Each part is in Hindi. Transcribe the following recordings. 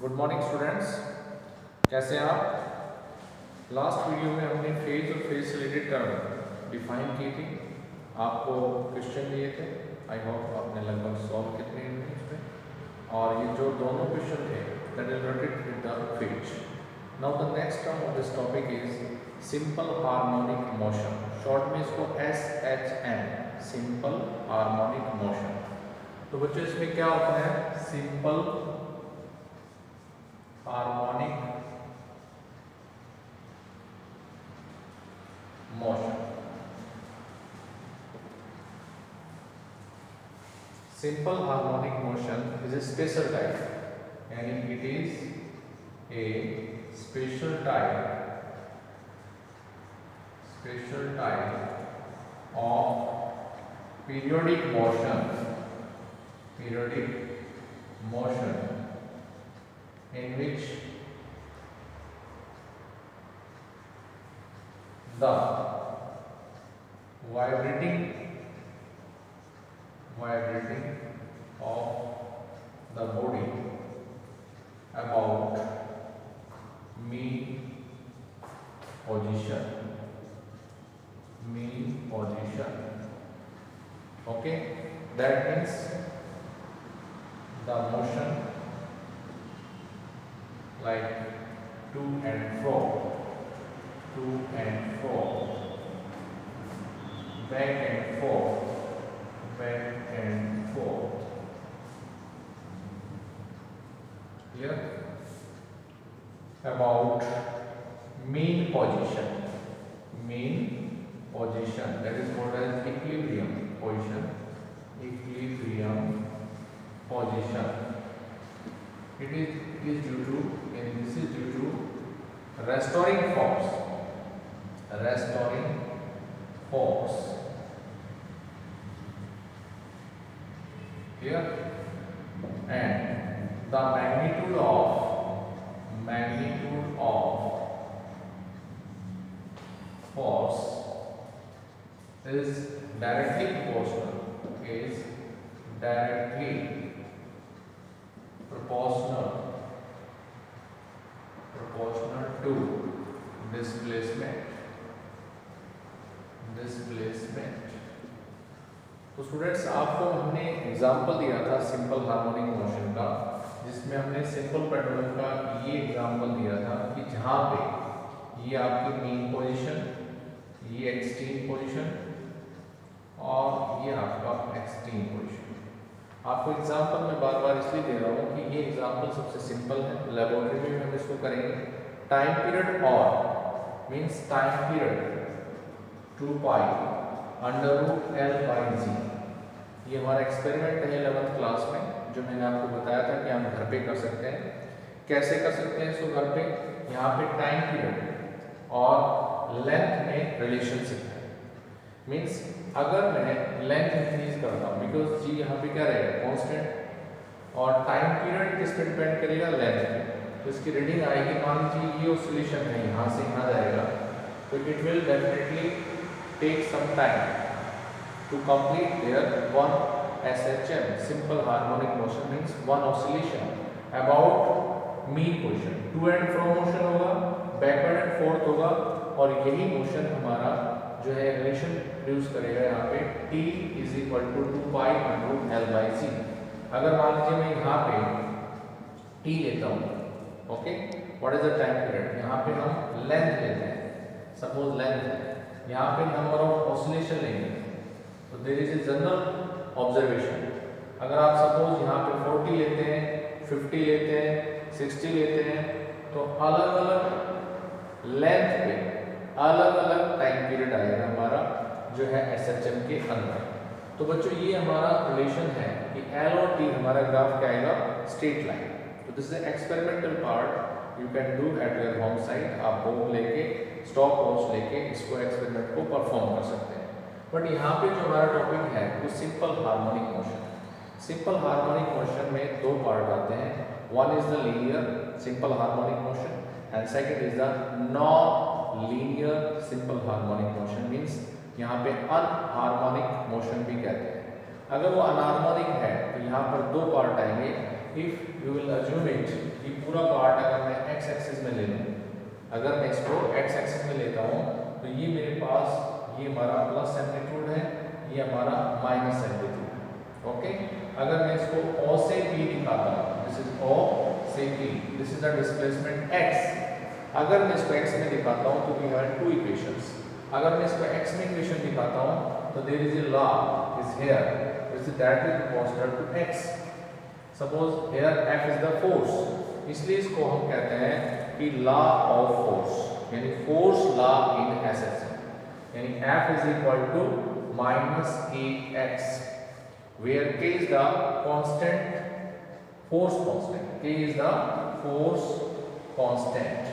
गुड मॉर्निंग स्टूडेंट्स, कैसे हैं आप। लास्ट वीडियो में हमने फेज और फेज से रिलेटेड टर्म डिफाइन की थी, आपको क्वेश्चन दिए थे। आई होप आपने लगभग सॉल्व कितने इसमें, और ये जो दोनों क्वेश्चन थे that is related with the phase. Now the next term of this topic is simple harmonic motion, short में इसको SHM, सिंपल हार्मोनिक मोशन। तो बच्चों इसमें क्या होता है, simple harmonic motion. Simple harmonic motion is a special type, यानी it is a special type of periodic motion in which the vibrating of the body about mean position, okay, that means the motion like to and fro, back and forth, clear, about mean position, that is called as equilibrium position. It is due to, and this is due to restoring force, here, and the magnitude of force is directly proportional to displacement. तो स्टूडेंट्स, आपको हमने एग्जांपल दिया था सिंपल हार्मोनिक मोशन का, जिसमें हमने सिंपल पेंडुलम का ये एग्जांपल दिया था कि जहाँ पे ये आपकी मीन पोजीशन, ये एक्सट्रीम पोजीशन और ये आपका एक्सट्रीम पोजीशन। आपको एग्जांपल में बार बार इसलिए दे रहा हूँ कि ये एग्जांपल सबसे सिंपल है, लेबोरेटरी में हम इसको करेंगे। टाइम पीरियड और मीन्स टाइम पीरियड 2 पाई √L/G, ये हमारा एक्सपेरिमेंट है 11th क्लास में, जो मैंने आपको बताया था कि हम घर पे कर सकते हैं। कैसे कर सकते हैं इसको घर पे, यहाँ पे टाइम पीरियड और लेंथ में रिलेशनशिप है। मीन्स अगर मैं लेंथ इंक्रीज करता हूँ, बिकॉज जी यहाँ पे क्या रहेगा कांस्टेंट, और टाइम पीरियड किस पे डिपेंड करेगा, लेंथ पे। तो इसकी रीडिंग आएगी, मान लीजिए ये ऑसिलेशन है, यहाँ से यहाँ जाएगा, तो it will definitely take some time to complete their one SHM, simple harmonic motion means one oscillation about mean position, to and fro motion होगा, backward and forth होगा, और यही मोशन हमारा जो है रिलेशन प्रोड्यूस करेगा यहाँ पे T is equal to 2 pi √L/G। अगर मान लीजिए मैं यहाँ पे T लेता हूँ, okay, what is the time period, यहाँ पे हम लेंथ लेते हैं, सपोज लेंथ है, यहाँ पे नंबर ऑफ ऑसिलेशन लेंगे। तो there is a general observation, अगर आप सपोज यहाँ पे 40 लेते हैं, 50 लेते हैं, 60 लेते हैं, तो अलग अलग लेंथ पे अलग अलग टाइम पीरियड आएगा हमारा जो है SHM के अंदर। तो बच्चों ये हमारा रिलेशन है कि L और T हमारा ग्राफ क्या आएगा, स्ट्रेट लाइन। तो this is experimental part, you can do at your home site. आप बुक लेके, स्टॉप वॉच लेके इसको एक्सपेरिमेंट को परफॉर्म कर सकते हैं। बट यहाँ पे जो हमारा टॉपिक है वो simple harmonic motion. Simple harmonic motion में दो पार्ट आते हैं, one is the linear simple harmonic motion and second is the non linear simple harmonic motion. Means यहाँ पे अनहार्मोनिक मोशन भी कहते हैं। अगर वो अनहार्मोनिक है तो यहाँ पर दो पार्ट आएंगे, if you will assume it कि पूरा पार्ट अगर मैं एक्स एक्सिस में ले लूँ, अगर मैं इसको एक्स एक्सिस में लेता हूँ तो ये मेरे पास ये हमारा प्लस एम्पलीट्यूड है, ये हमारा माइनस एम्पलीट्यूड है। ओके, अगर मैं इसको O से P दिखाता हूँ, दिस इज O से P, this is the displacement x। अगर मैं इसको x में दिखाता हूँ तो वी हैव टू इक्वेशंस। अगर मैं इसको x में इक्वेशन दिखाता हूँ तो there is a law is here, is that is proportional to x। Suppose here F is the force, इसलिए इसको हम कहते हैं कि लॉ ऑफ फोर्स, यानी फोर्स लॉ इन एसएचएम, यानी F is equal to minus kx, where k is the constant, force constant, k is the force constant।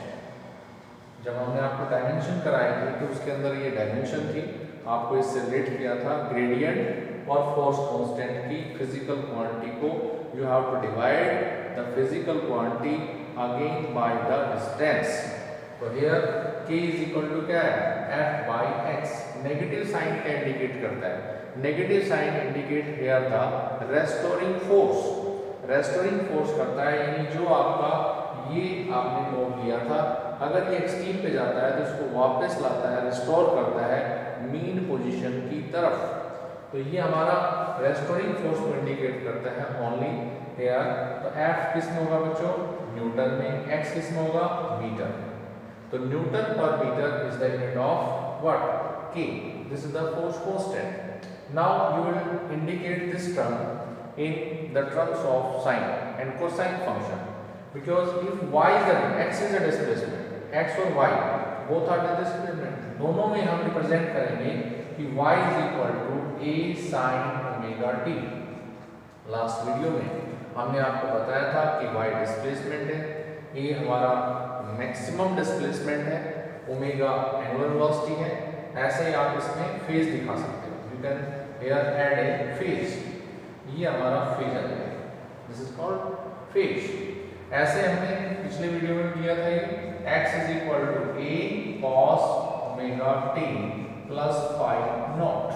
जब हमने आपको डायमेंशन कराई थी तो उसके अंदर ये डायमेंशन थी, आपको इससे रिलेट किया था ग्रेडियंट और फोर्स कांस्टेंट की फिजिकल क्वांटिटी को you have to divide the physical quantity again by the distance. तो here k is equal to क्या है, f by x। Negative sign क्या इंडिकेट करता है, negative sign indicate here the restoring force, restoring force करता है, यानी जो आपका ये आपने लोड लिया था अगर ये एक्सट्रीम पे जाता है तो इसको वापस लाता है, रिस्टोर करता है मीन पोजीशन की तरफ। तो ये हमारा रेस्टोरिंग फोर्स को इंडिकेट करता है ओनली हियर। तो F किस में होगा बच्चों, न्यूटन में, x किस में होगा, मीटर। तो न्यूटन पर metre is the unit of what, k, this is the force constant. Now you will indicate this term in the terms of sine and cosine function, because if y is the x is a displacement, x और y both are the displacement, दोनों में हम रिप्रेजेंट करेंगे कि y is equal to a sin omega t। Last video में हमने आपको बताया था कि y डिस्प्लेसमेंट है, a हमारा मैक्सिमम डिस्प्लेसमेंट है, ओमेगा एंगुलर वेलोसिटी है। ऐसे ही आप इसमें फेज दिखा सकते हो, you can hear add A phase, ये हमारा फेज है, दिस इज कॉल्ड फेज। ऐसे हमने पिछले वीडियो में किया था, x is equal to a cos omega t plus phi naught.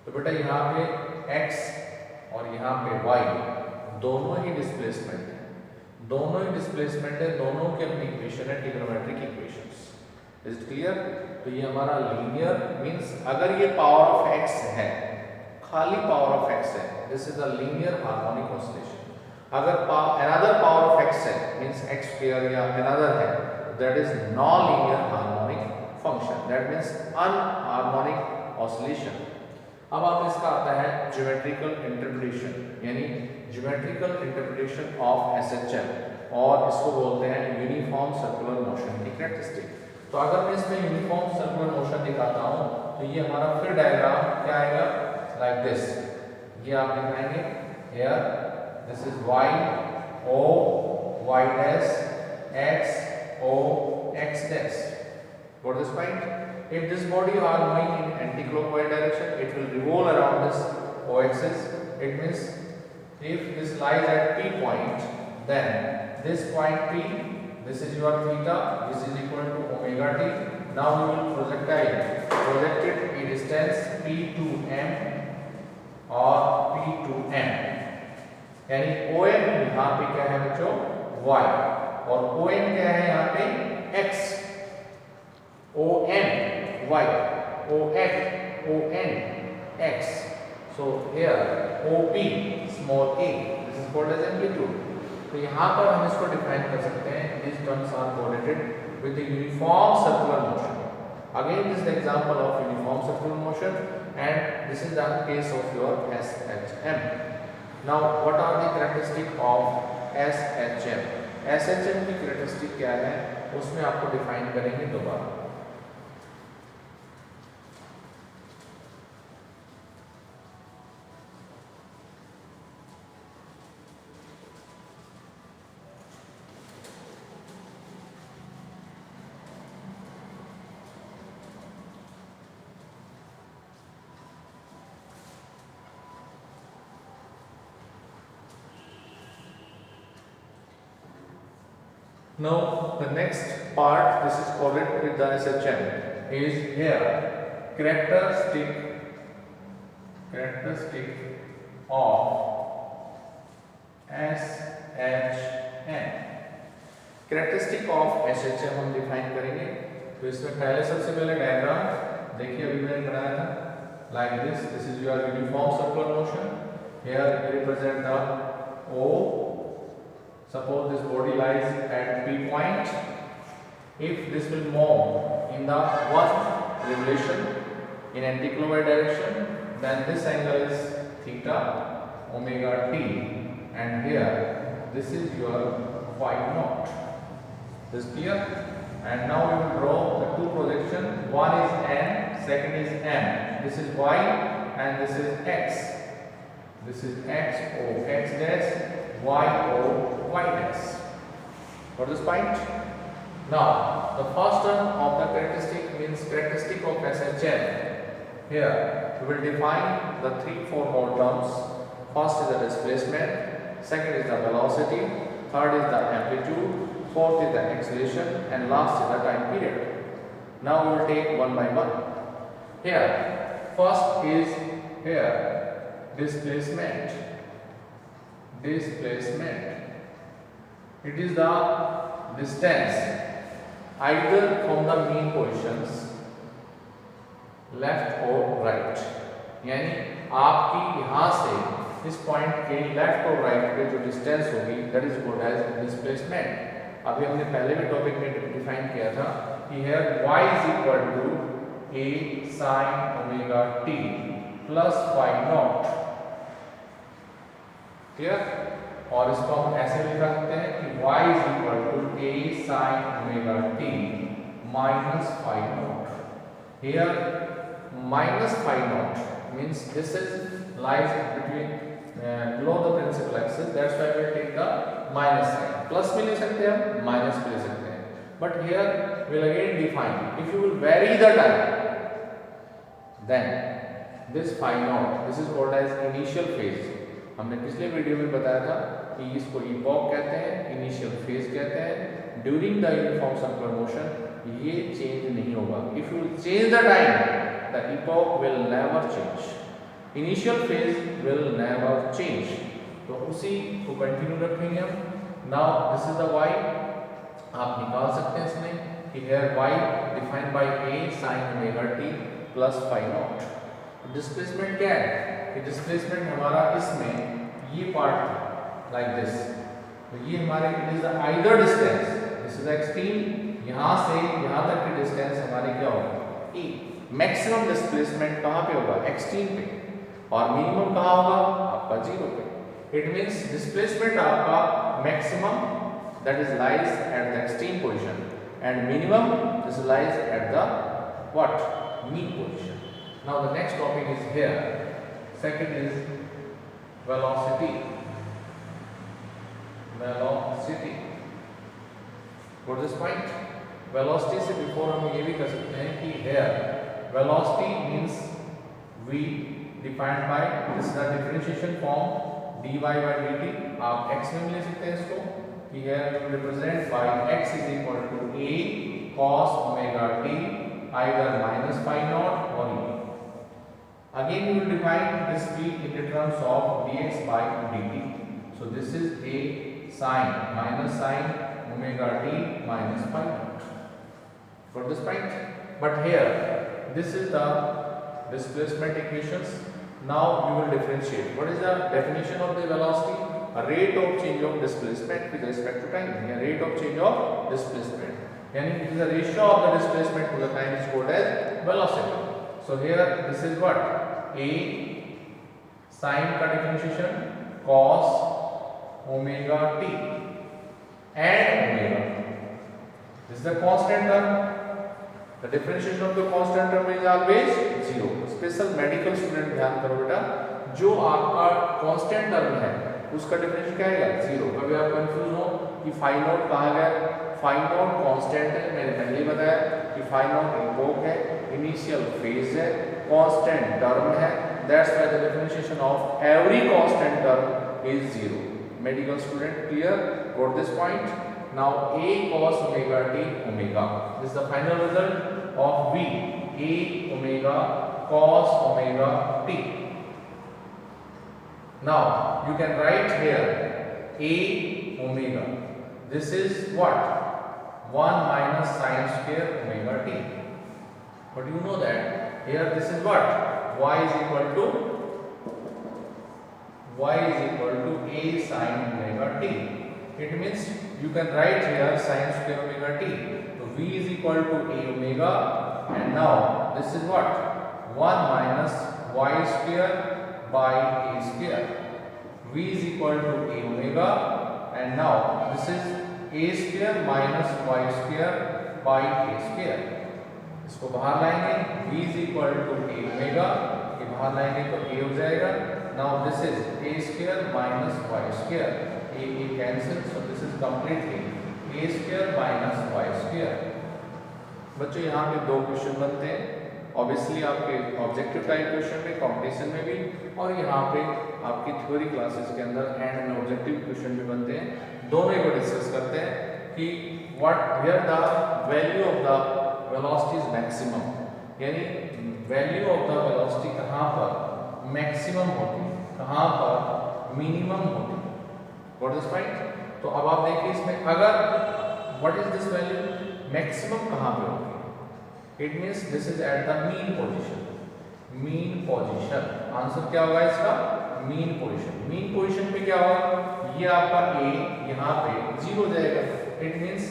तो बेटा यहाँ पे x और यहाँ पे y दोनों ही डिस्प्लेसमेंट है, दोनों ही डिस्प्लेसमेंट है, दोनों की अपनी इक्वेशन है, trigonometric equations. Is it clear? तो ये हमारा लीनियर मींस अगर ये पावर ऑफ x है, खाली पावर ऑफ x है, this is a linear harmonic oscillation. अगर अनदर पावर ऑफ x है मींस x स्क्वायर या अनदर है, that is non linear harmonic function, that means anharmonic oscillation. अब आप इसका आता है ज्योमेट्रिकल इंटरप्रिटेशन, यानी ज्योमेट्रिकल इंटरप्रिटेशन ऑफ एसएचएम, और इसको बोलते हैं यूनिफॉर्म सर्कुलर मोशन की कैरेक्टरिस्टिक। तो अगर मैं इसमें यूनिफॉर्म सर्कुलर मोशन दिखाता हूं तो ये हमारा फिर डायग्राम क्या आएगा, लाइक दिस। ये आप दिखाएंगे here, this is y o y dash x o x dash। Got this point? If this body are moving in anti-clockwise direction, it will revolve around this o axis. It means if this lies at P point, then this point P, this is your theta, this is equal to omega t. Now we will project it a distance P to M और P to M, यानी OM यहाँ पे क्या है बच्चों, y, और ON क्या है यहाँ पे x। OM y, OF ON x। So here OP small a, this is called as amplitude। तो यहाँ पर हम इसको डिफाइन कर सकते हैं, these terms are correlated with the uniform circular motion। Again this is the example of uniform circular motion and this is the case of your SHM। Now what are the characteristic of SHM? SHM की characteristic क्या है उसमें आपको डिफाइन करेंगे दोबारा। Now the next part, this is correlated with the SHM, is here characteristic of SHM। Characteristic of SHM हम डिफाइन करेंगे। तो इसमें पहले सबसे पहले डायग्राम देखिए, अभी मैंने बनाया था like this is your uniform circular motion. Here we represent the O. Suppose this body lies at P point. If this will move in the one revolution in anticlockwise direction, then this angle is theta omega t, and here this is your phi naught. This is clear? And now we will draw the two projections. One is n, second is m. This is y and this is x. This is x o x dash, y o y dash. Got this point? Now the first term of the characteristic means characteristic of SHM. Here we will define the 3-4 more terms. First is the displacement, second is the velocity, third is the amplitude, fourth is the acceleration, and last is the time period. Now we will take one by one. Here first is here displacement. It is the distance either from the mean positions left और राइट, यानी आपकी यहाँ से इस पॉइंट के लेफ्ट और राइट पे जो डिस्टेंस होगी that is called as displacement. अभी हमने पहले भी टॉपिक में डिफाइन किया था कि है y is equal to a sin omega t plus phi naught. Clear? और इसको हम ऐसे लिखा सकते हैं कि y is equal to a sin omega t minus phi naught. Here minus phi naught means this is lies between below the principal axis, that's why we take the minus sign. Plus भी ले सकते हैं, minus भी ले सकते हैं, but here we'll again define if you will vary the time, then this phi naught, this is called as initial phase. हमने पिछले वीडियो में बताया था कि इसको epoch कहते हैं, initial phase कहते हैं। During the uniform circular motion ये चेंज नहीं होगा। If you change the time, the epoch will never change. Initial phase will never change. तो उसी को कंटिन्यू रखेंगे हम। Now this is the y, आप निकाल सकते हैं इसमें कि here y defined by a sin omega t plus phi naught। Displacement क्या है? कि डिस्प्लेसमेंट हमारा इसमें ये पार्ट लाइक दिस, तो ये हमारे it is the either distance, this is extreme, यहाँ से यहाँ तक की डिस्टेंस हमारी क्या होगी? e। मैक्सिमम डिस्प्लेसमेंट कहाँ पे होगा? एक्सट्रीम पे, और मिनिमम कहाँ होगा? आपका 0 पे। इट मींस डिस्प्लेसमेंट आपका maximum that is lies at the extreme position and minimum this lies at the what? Mean position. Now the next topic is here, second is velocity. Got this point? Velocity से बिफोर हम ये भी कर सकते हैं कि here velocity means v defined by this is the differentiation form dy by dt। आप x में ले सकते हैं इसको कि here we represent by x is equal to a cos omega t either minus phi naught or e। Again we will define this v in the terms of dx by dt। So this is a sin minus sin omega t minus phi naught। Got this point? But here this is the displacement equations. Now we will differentiate. What is the definition of the velocity? A rate of change of displacement with respect to time. A rate of change of displacement. Yani it is the ratio of the displacement to the time is called as velocity. So here this is what? A sin का differentiation cos omega t and omega. This is the constant term. The differentiation of the constant term is always 0. Special medical student ध्यान करो बेटा, जो आपका constant term है उसका differentiation क्या आएगा? 0। कभी आप कंफ्यूज हो कि phi naught कहाँ गया? phi naught constant है, मैंने पहले ही बताया कि phi naught epoch है, initial phase है, constant term है, that's why the differentiation of every constant term is 0. Medical student clear? Got this point? Now a cos omega t omega, this is the final result of v, a omega cos omega t. Now you can write here a omega. This is what? 1 minus sine square omega t. But you know that here this is what? Y is equal to a sine omega t. It means you can write here sine square omega t. So v is equal to a omega, and now this is what? 1 minus y square by a square. V is equal to a omega, and now this is a square minus y square by a square. इसको बाहर लाएंगे, v is equal to a omega, ये बाहर लाएंगे तो a हो जाएगा. Now this is a square minus y square. A cancel, so this is completely a square minus y square. बच्चों यहाँ पे दो क्वेश्चन बनते हैं. ऑब्वियसली आपके ऑब्जेक्टिव टाइप क्वेश्चन में, कंपटीशन में भी, और यहाँ पे आपकी थ्योरी क्लासेस के अंदर एंड में ऑब्जेक्टिव क्वेश्चन भी बनते हैं. दोनों को डिस्कस करते हैं कि what where the value of the velocity is maximum, यानी वैल्यू ऑफ द वेलोसिटी कहाँ पर मैक्सिमम होती है, कहाँ पर मिनिमम होती है. What is point? तो अब आप देखिए इसमें अगर what is this value, maximum कहाँ पे होगी? It means this is at the mean position. Mean position answer क्या होगा इसका? Mean position. मीन पोजीशन पे क्या होगा? ये आपका a यहाँ पे 0 हो जाएगा. इट मींस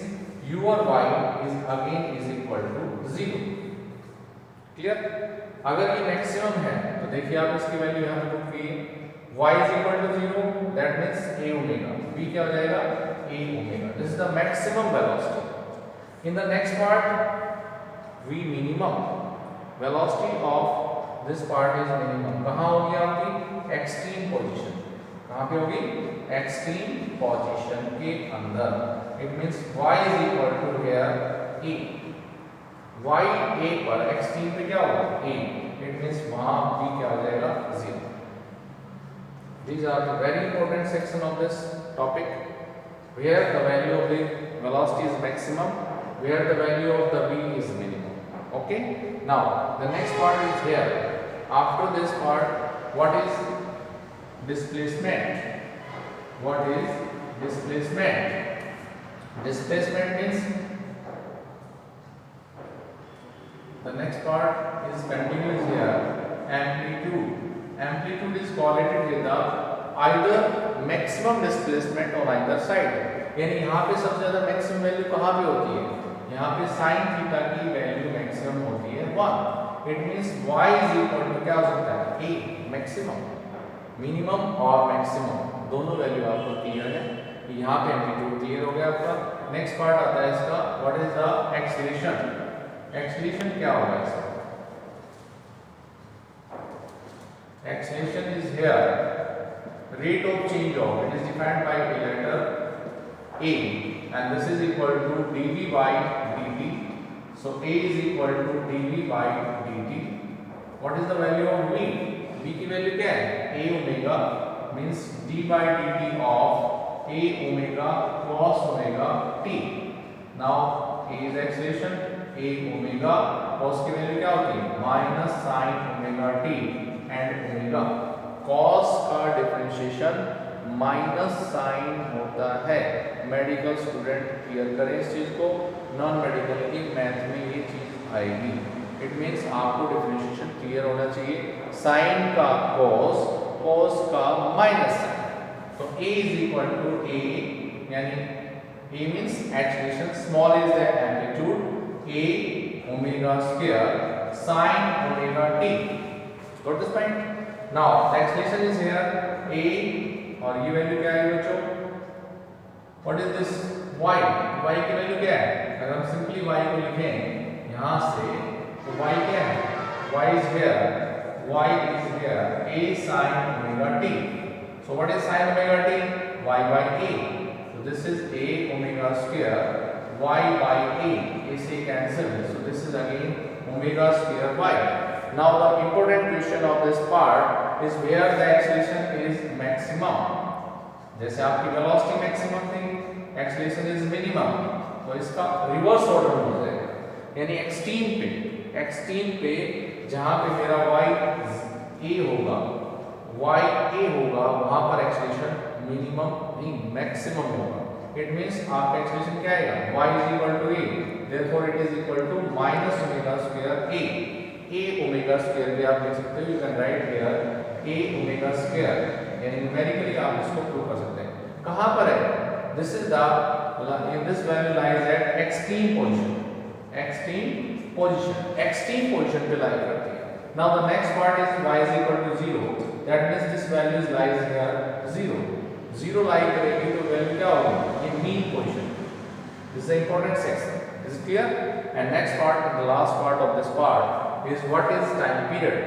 u और y is again is equal to 0. Clear? अगर ये मैक्सिमम है तो देखिए आप इसकी वैल्यू यहाँ पे पुट कीजिए. y is equal to 0, that means a omega. v क्या हो जाएगा? a omega. This is the maximum velocity. In the next part v minimum, velocity of this part is minimum. कहाँ होगी आपकी? Extreme position. कहाँ पे होगी? एक्सट्रीम पोजीशन के अंदर. It means y is equal to here a. y a पर एक्सट्रीम पे क्या होगा? a. इट मींस वहाँ v क्या हो जाएगा? 0. These are the very important section of this topic, where the value of the velocity is maximum, where the value of the v is minimum. Okay, now the next part is here. After this part, what is displacement? What is displacement? Displacement means the next part is continuous here. Amplitude. Amplitude is correlated with the either maximum displacement or either side. यानी यहाँ पे सबसे ज्यादा मैक्सिमम वैल्यू कहाँ पे होती है? यहाँ पे साइन थीटा की वैल्यू मैक्सिमम होती है 1. It means y is equal to क्या हो सकता है? a. मैक्सिमम, मिनिमम और मैक्सिमम दोनों वैल्यू आपको क्लियर है. यहाँ पे एम्पलीट्यूड क्लियर हो गया आपका. नेक्स्ट पार्ट आता है इसका, what is the acceleration. Acceleration क्या होगा इसका? Acceleration is here rate of change of, it is defined by a letter a, and this is equal to dv by dt. So a is equal to dv by dt. What is the value of v? v की वैल्यू क्या है? a omega means d by dt of a omega cos omega t. Now a is acceleration, a omega, cos की वैल्यू क्या होती है? minus sin omega t and omega. cos का डिफरेंशिएशन माइनस साइन होता है. मेडिकल स्टूडेंट क्लियर करें इस चीज को. नॉन मेडिकल की मैथ में ये चीज आएगी. इट मींस आपको डिफरेंशिएशन क्लियर होना चाहिए. साइन का cos, cos का माइनस साइन. तो a is equal to a, यानी a means acceleration, small is the amplitude, a omega square sin omega t. Got this point? Now the acceleration is here a, और ये वैल्यू क्या है बच्चों? What is this? y. y की वैल्यू क्या है? अगर हम सिंपली y को लिखें यहाँ से तो y क्या है? y is here a sin omega t. So what is sin omega t? y by a. So this is a omega square y by a. A से cancel. So this is again omega square y. Now the important question of this part is where the acceleration is maximum. जैसे आपकी वेलोसिटी मैक्सिमम थी, एक्सीलरेशन इज मिनिमम, तो इसका रिवर्स ऑर्डर हो जाएगा. यानी एक्सट्रीम पे जहां पे मेरा y a होगा, वहां पर एक्सीलरेशन मिनिमम नहीं मैक्सिमम होगा। इट मींस आपका एक्सप्रेशन क्या आएगा, y is equal to a, therefore it is equal to minus omega square a omega square भी आप लिख सकते हो, you can write here a omega square, यानी न्यूमेरिकली आप इसको प्रूव कर सकते हैं। कहाँ पर है, this is the this value lies at extreme position पे lie करती है। Now the next part is y is equal to 0, that means this value lies here 0 lie करेगी तो वैल्यू क्या होगी, ये mean position. This is the important section, is it clear? And next part, the last part of this part is what is time period।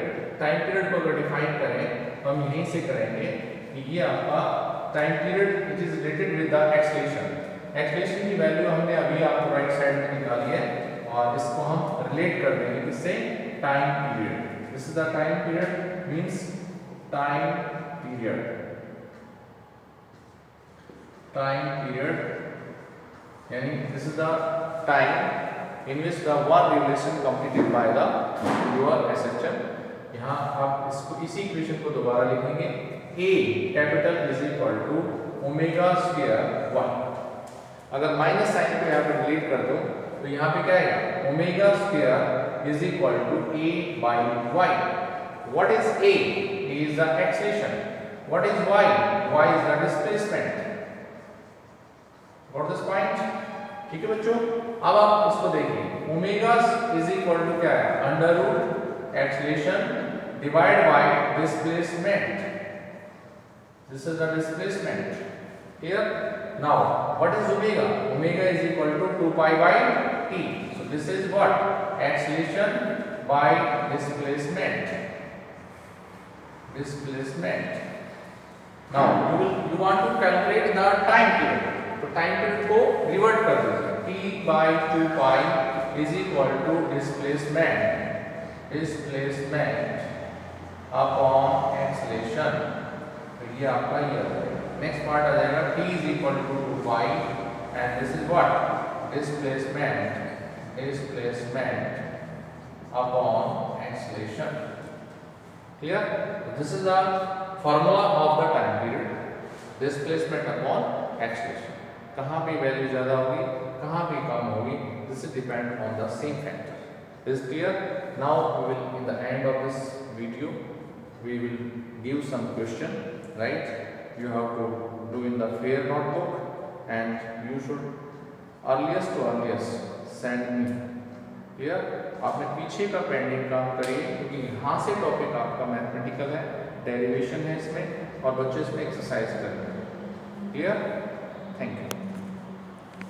Time period को अगर डिफाइन करें तो हम यहीं से करेंगे कि ये आपका time period it is related with the acceleration की वैल्यू हमने अभी आपको राइट साइड में निकाली है और इसको हम रिलेट कर देंगे किससे, time period. This is the time period means time period यानी this is the time in which the one relation completed by the your SHM. यहाँ आप इसको इसी इक्वेशन को दोबारा लिखेंगे, a capital is equal to omega square y। अगर माइनस साइन को यहाँ पे डिलीट कर दो तो यहाँ पे क्या आएगा, omega square is equal to a by y। What is a? a is the acceleration. What is y? y is the displacement. What this point? ठीक है बच्चों, अब आप इसको देखिए, ओमेगा इज इक्वल टू क्या है, under root acceleration divide by displacement. This is the displacement. Here now what is omega? Omega is equal to 2 pi by t. So this is what, acceleration by displacement। Now you want to calculate the time period, तो टाइम पीरियड को रिवर्ट कर दीजिए, t by 2 pi is equal to displacement upon acceleration। तो ये आपका ये हो जाएगा। नेक्स्ट पार्ट आ जाएगा t is equal to 2 pi and this is what, displacement upon acceleration। clear? So this is the formula of the time period, displacement upon acceleration। कहाँ पे वैल्यू ज़्यादा होगी, कहाँ पे कम होगी, this is depend on the same factor। Is clear? Now we will, in the end of this video, we will give some question, right? You have to do in the fair notebook and you should earliest send me। clear? आपने पीछे का पेंडिंग काम करिए क्योंकि यहाँ से टॉपिक आपका मैथमेटिकल है, डेरिवेशन है इसमें और बच्चे इसमें एक्सरसाइज करेंगे। क्लियर? Thank you.